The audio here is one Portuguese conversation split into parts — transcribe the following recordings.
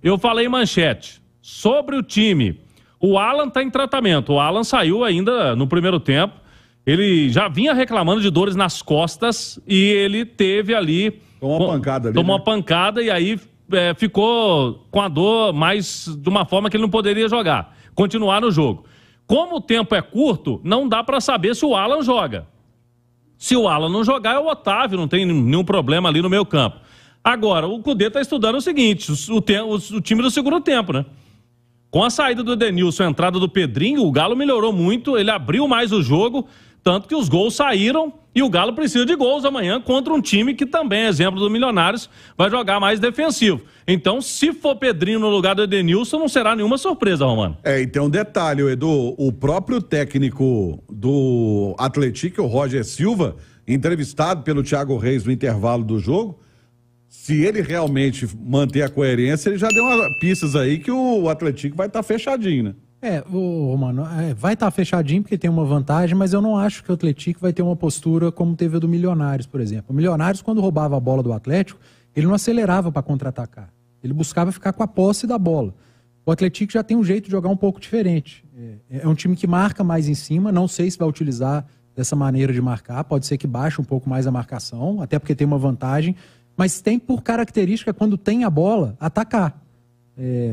eu falei manchete sobre o time. O Alan está em tratamento. O Alan saiu ainda no primeiro tempo. Ele já vinha reclamando de dores nas costas e ele teve ali... Tomou uma pancada ali. Tomou uma pancada e aí ficou com a dor, mas de uma forma que ele não poderia jogar. Continuar no jogo. Como o tempo é curto, não dá para saber se o Alan joga. Se o Alan não jogar, é o Otávio, não tem nenhum problema ali no meio campo. Agora, o Cudê está estudando o seguinte, o time do segundo tempo, né? Com a saída do Edenilson, a entrada do Pedrinho, o Galo melhorou muito, ele abriu mais o jogo, tanto que os gols saíram e o Galo precisa de gols amanhã contra um time que também, exemplo do Milionários, vai jogar mais defensivo. Então, se for Pedrinho no lugar do Edenilson, não será nenhuma surpresa, Romano. E tem um detalhe, Edu, o próprio técnico do Atlético, o Roger Silva, entrevistado pelo Thiago Reis no intervalo do jogo, se ele realmente manter a coerência, ele já deu pistas aí que o Atlético vai estar fechadinho, né? Romano, vai estar fechadinho porque tem uma vantagem, mas eu não acho que o Atlético vai ter uma postura como teve a do Milionários, por exemplo. O Milionários, quando roubava a bola do Atlético, ele não acelerava para contra-atacar. Ele buscava ficar com a posse da bola. O Atlético já tem um jeito de jogar um pouco diferente. É um time que marca mais em cima, não sei se vai utilizar dessa maneira de marcar, pode ser que baixe um pouco mais a marcação, até porque tem uma vantagem, mas tem por característica, quando tem a bola, atacar.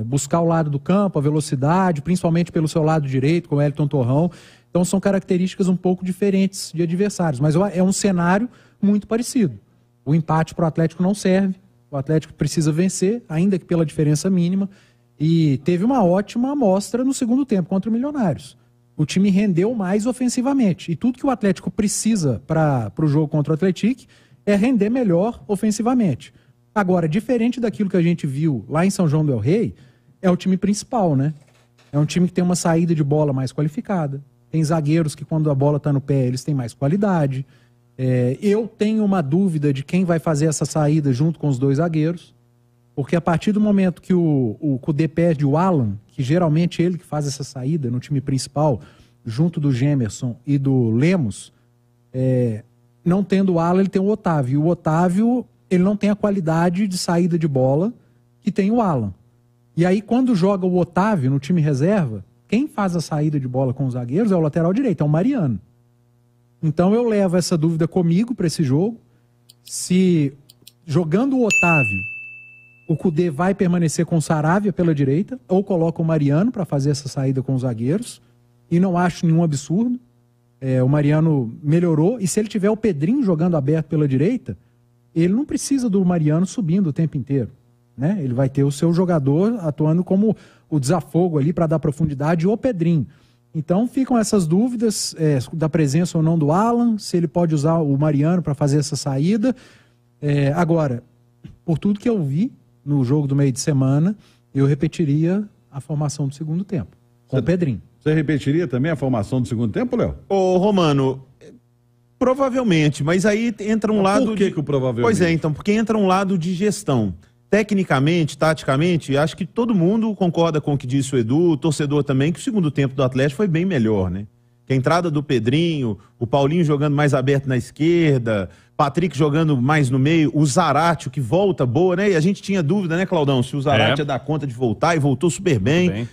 Buscar o lado do campo, a velocidade, principalmente pelo seu lado direito, com o Elton Torrão. Então são características um pouco diferentes de adversários, mas é um cenário muito parecido. O empate para o Atlético não serve, o Atlético precisa vencer, ainda que pela diferença mínima, e teve uma ótima amostra no segundo tempo contra o Milionários. O time rendeu mais ofensivamente, e tudo que o Atlético precisa para o jogo contra o Atlético é render melhor ofensivamente. Agora, diferente daquilo que a gente viu lá em São João del Rei, é o time principal, né? É um time que tem uma saída de bola mais qualificada. Tem zagueiros que, quando a bola está no pé, eles têm mais qualidade. Eu tenho uma dúvida de quem vai fazer essa saída junto com os dois zagueiros, porque a partir do momento que o Cudê perde o Alan, que geralmente é ele que faz essa saída no time principal, junto do Gemerson e do Lemos, não tendo o Alan, ele tem o Otávio. E o Otávio, ele não tem a qualidade de saída de bola que tem o Alan. E aí, quando joga o Otávio no time reserva, quem faz a saída de bola com os zagueiros é o lateral direito, é o Mariano. Então eu levo essa dúvida comigo para esse jogo. Se jogando o Otávio, o Cudê vai permanecer com o Saravia pela direita, ou coloca o Mariano para fazer essa saída com os zagueiros, e não acho nenhum absurdo. O Mariano melhorou, e se ele tiver o Pedrinho jogando aberto pela direita, ele não precisa do Mariano subindo o tempo inteiro, né? Ele vai ter o seu jogador atuando como o desafogo ali para dar profundidade, o Pedrinho. Então ficam essas dúvidas da presença ou não do Alan, se ele pode usar o Mariano para fazer essa saída. Agora, por tudo que eu vi no jogo do meio de semana, eu repetiria a formação do segundo tempo, com o Pedrinho. Você repetiria também a formação do segundo tempo, Léo? Ô, Romano, provavelmente, mas aí entra um lado... Por que o provavelmente? Pois então, porque entra um lado de gestão. Tecnicamente, taticamente, acho que todo mundo concorda com o que disse o Edu, o torcedor também, que o segundo tempo do Atlético foi bem melhor, né? Que a entrada do Pedrinho, o Paulinho jogando mais aberto na esquerda, Patrick jogando mais no meio, o Zaratio que volta boa, né? E a gente tinha dúvida, né, Claudão, se o Zaratio ia dar conta de voltar, e voltou super bem.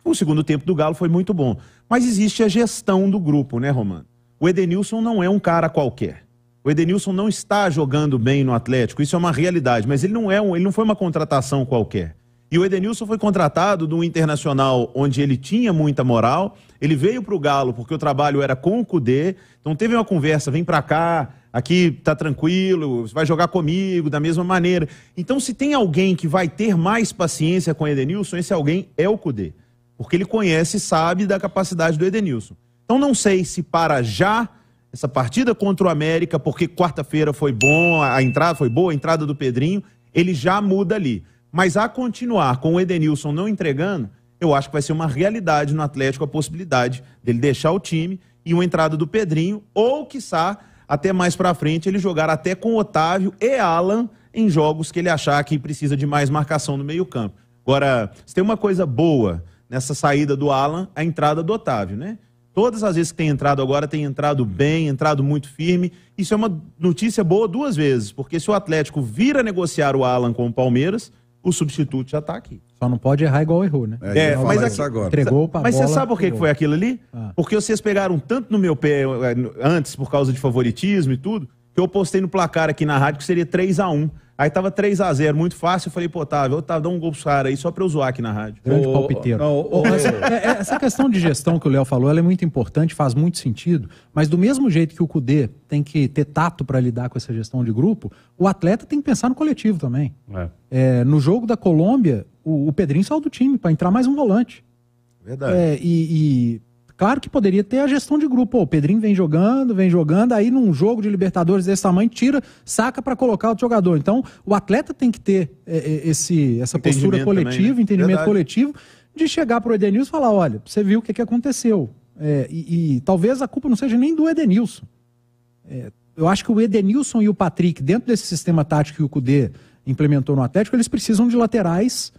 O segundo tempo do Galo foi muito bom. Mas existe a gestão do grupo, né, Romano? O Edenilson não é um cara qualquer. O Edenilson não está jogando bem no Atlético, isso é uma realidade, mas ele não foi uma contratação qualquer. E o Edenilson foi contratado do Internacional, onde ele tinha muita moral, ele veio para o Galo porque o trabalho era com o Cudê, então teve uma conversa, vem para cá, aqui tá tranquilo, você vai jogar comigo da mesma maneira. Então se tem alguém que vai ter mais paciência com o Edenilson, esse alguém é o Cudê, porque ele conhece e sabe da capacidade do Edenilson. Então não sei se para já essa partida contra o América, porque quarta-feira foi bom, a entrada foi boa, a entrada do Pedrinho, ele já muda ali. Mas a continuar com o Edenilson não entregando, eu acho que vai ser uma realidade no Atlético a possibilidade dele deixar o time e uma entrada do Pedrinho, ou, quiçá, até mais pra frente, ele jogar até com Otávio e Alan em jogos que ele achar que precisa de mais marcação no meio-campo. Agora, se tem uma coisa boa nessa saída do Alan, a entrada do Otávio, né? Todas as vezes que tem entrado agora, tem entrado bem, entrado muito firme. Isso é uma notícia boa duas vezes, porque se o Atlético vir a negociar o Alan com o Palmeiras, o substituto já tá aqui. Só não pode errar igual errou, né? Mas isso agora. Entregou pra Mas bola, você sabe por que pegou. foi aquilo ali? Ah. Porque vocês pegaram tanto no meu pé antes, por causa de favoritismo e tudo, que eu postei no placar aqui na rádio que seria 3-1. Aí tava 3-0, muito fácil. Eu falei, pô, Otávio, dá um gol pros caras aí só pra eu zoar aqui na rádio. Grande palpiteiro. Essa questão de gestão que o Léo falou, ela é muito importante, faz muito sentido, mas do mesmo jeito que o Cudê tem que ter tato para lidar com essa gestão de grupo, o atleta tem que pensar no coletivo também. No jogo da Colômbia, o Pedrinho saiu do time para entrar mais um volante. Verdade. Claro que poderia ter a gestão de grupo. Pô, o Pedrinho vem jogando, aí num jogo de Libertadores desse tamanho, saca para colocar outro jogador. Então, o atleta tem que ter essa postura coletiva, também, né? Entendimento Verdade. Coletivo, de chegar pro Edenilson e falar, olha, você viu o que aconteceu. Talvez a culpa não seja nem do Edenilson. Eu acho que o Edenilson e o Patrick, dentro desse sistema tático que o Cudê implementou no Atlético, eles precisam de laterais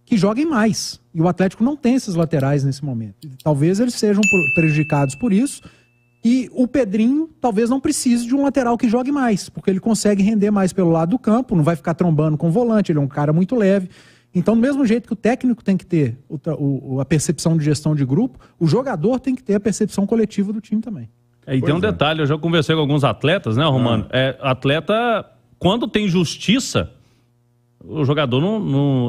que joguem mais. E o Atlético não tem esses laterais nesse momento. Talvez eles sejam prejudicados por isso. E o Pedrinho talvez não precise de um lateral que jogue mais, porque ele consegue render mais pelo lado do campo, não vai ficar trombando com o volante, ele é um cara muito leve. Então, do mesmo jeito que o técnico tem que ter a percepção de gestão de grupo, o jogador tem que ter a percepção coletiva do time também. E tem um detalhe, eu já conversei com alguns atletas, né, Romano? Atleta, quando tem justiça, o jogador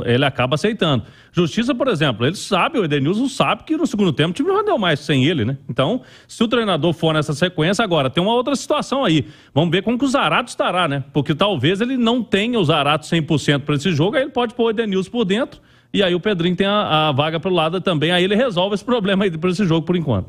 ele acaba aceitando. Justiça, por exemplo, o Edenilson sabe que no segundo tempo o time não rendeu mais sem ele, né? Então, se o treinador for nessa sequência, agora tem uma outra situação aí. Vamos ver como que o Zarato estará, né? Porque talvez ele não tenha o Zarato 100% para esse jogo, aí ele pode pôr o Edenilson por dentro, e aí o Pedrinho tem a vaga pelo lado também, aí ele resolve esse problema aí para esse jogo por enquanto.